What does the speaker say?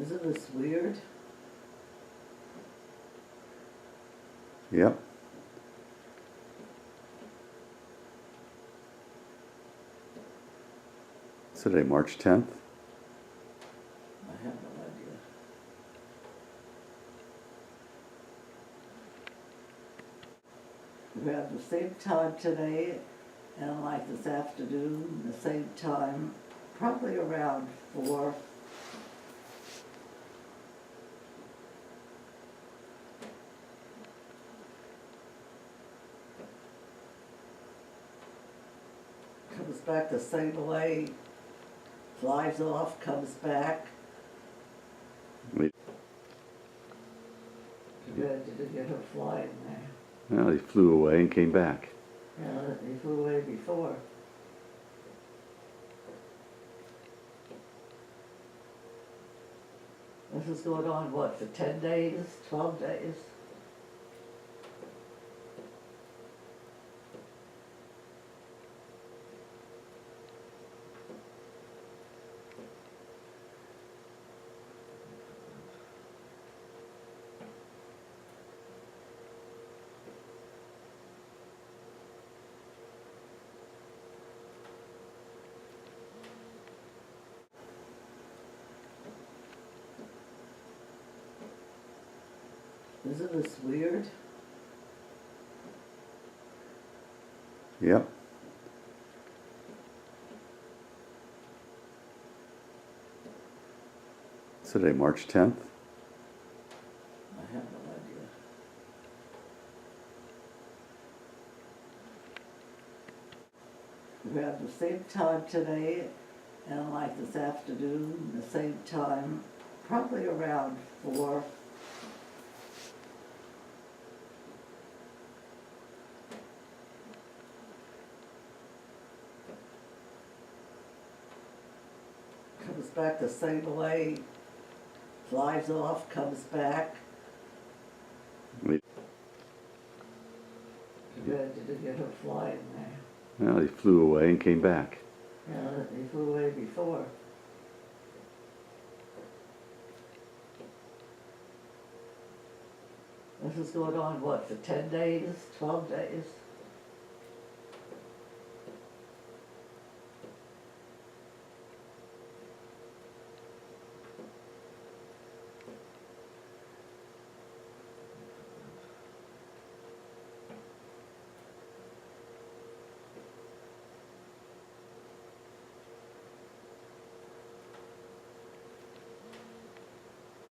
Isn't this weird? Yep. Today, March 10th. I have no idea. We have the same time today and like this afternoon, the same time, probably around 4. Comes back the same way, flies off, comes back. Wait. Too bad you didn't get her flying there. Well, he flew away and came back. Yeah, he flew away before. This is going on, what, for 10 days, 12 days? Isn't this weird? Yep. Today, March 10th. I have no idea. We have the same time today and like this afternoon, the same time, probably around 4. Comes back the same way, flies off, comes back. Wait. Too bad you didn't get her flying there. Well, he flew away and came back. Yeah, he flew away before. This is going on, what, for 10 days, 12 days?